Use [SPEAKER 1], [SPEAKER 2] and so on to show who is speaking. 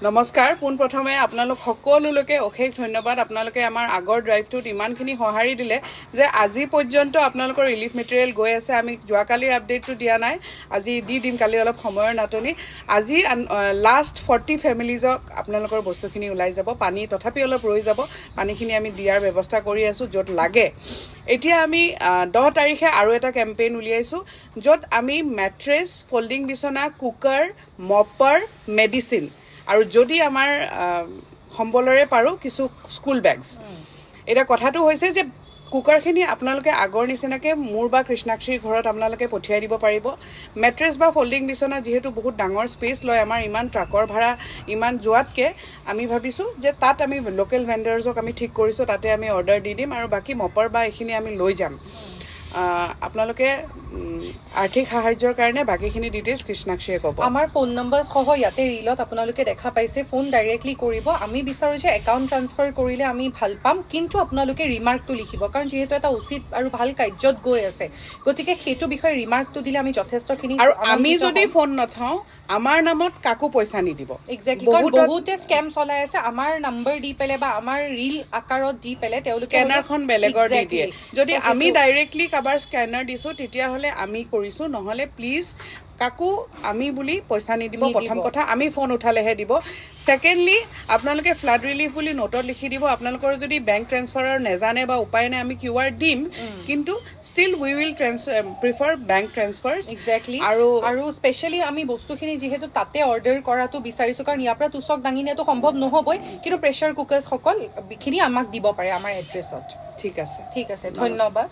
[SPEAKER 1] নমস্কাৰ পোনপ্ৰথমে আপোনালোক সকলোলৈকে অশেষ ধন্যবাদ আপোনালোকে আমাৰ আগৰ ড্ৰাইভটোত ইমানখিনি সঁহাৰি দিলে যে আজি পৰ্যন্ত আপোনালোকৰ ৰিলিফ মেটেৰিয়েল গৈ আছে আমি যোৱাকালিৰ আপডেটটো দিয়া নাই আজি দি দিম কালি অলপ সময়ৰ নাটনি আজি লাষ্ট 40 ফেমিলিজক আপোনালোকৰ বস্তুখিনি ওলাই যাব পানী তথাপি অলপ ৰৈ যাব পানীখিনি আমি দিয়াৰ ব্যৱস্থা কৰি আছো য'ত লাগে এতিয়া আমি 10 তাৰিখে আৰু এটা কেম্পেইন উলিয়াইছো য'ত আমি মেট্ৰেছ ফল্ডিং বিছনা কুকাৰ মপাৰ মেডিচিন আৰু যদি আমাৰ সম্বলৰে পাৰো কিছু স্কুল বেগস এটা কথাটো হৈছে যে কুকাৰখিনি আপোনালোকে আগৰ নিচিনাকে মোৰ বা কৃষ্ণাক্ষীৰ ঘৰত আপোনালোকে পঠিয়াই দিব পাৰিব মেট্ৰেছ বা ফল্ডিং বিছনা যেহেতু বহুত ডাঙৰ স্পেচ লয় আমাৰ ইমান ট্ৰাকৰ ভাড়া ইমান যোৱাতকে আমি ভাবিছো যে তাত আমি লোকেল ভেন্ডাৰছক আমি ঠিক কৰিছো তাতে আমি অৰ্ডাৰ দি দিম আৰু বাকি মপাৰ বা এখিনি আমি লৈ যাম আপোনালোকে আৰ্থিক সাহায্যৰ কাৰণে বাকিখিনি ডিটেইলছ কৃষ্ণাক্ষীয়ে ক'ব
[SPEAKER 2] আমাৰ ফোন নম্বৰ সহ ইয়াতে ৰিলত আপোনালোকে দেখা পাইছে ফোন ডাইৰেক্টলি কৰিব আমি বিচাৰো যে একাউণ্ট ট্ৰান্সফাৰ কৰিলে আমি ভাল পাম কিন্তু আপোনালোকে ৰিমাৰ্কটো লিখিব কাৰণ যেহেতু এটা উচিত আৰু ভাল কাৰ্যত গৈ আছে গতিকে সেইটো বিষয়ে ৰিমাৰ্কটো দিলে আমি যথেষ্টখিনি
[SPEAKER 1] আৰু আমি যদি ফোন নথাও আমাৰ নামত কাকো পইচা নিদিব
[SPEAKER 2] এক্স্যাক্টলি কাৰণ বহুতে স্ক্যাম চলাই আছে আমাৰ নম্বৰ দি পেলে বা আমাৰ ৰিল আকাৰত দি পেলে তেওঁলোকে
[SPEAKER 1] স্ক্যানাৰখন বেলেগৰ দি দিয়ে যদি আমি ডাইৰেক্টলি কাবাৰ স্ক্যানাৰ দিছো তেতিয়া হলে আমি কৰিছো নহলে প্লিজ কাকু আমি বুলি পইচা নিদিব প্ৰথম কথা আমি ফোন উঠালেহে দিব সেকেন্ডলি আপোনালোকে ফ্লাড ৰিলিফ বুলি নোটত লিখি দিব আপোনালোকৰ যদি বেংক ট্ৰান্সফাৰৰ নেজানে বা উপায় নাই আমি কিউআৰ দিম কিন্তু still we will prefer bank transfers
[SPEAKER 2] exactly আৰু স্পেশালি আমি বস্তুখিনি যেহেতু তাতে অৰ্ডাৰ কৰাটো বিচাৰিছো কাৰণ ইয়াৰ পৰা তুচক দাঙি নিয়াটো সম্ভৱ নহবই কিন্তু প্ৰেছাৰ কুকাৰ্ছ সকল বিখিনি আমাক দিব পাৰে আমাৰ এড্ৰেছত
[SPEAKER 1] ঠিক আছে
[SPEAKER 2] ধন্যবাদ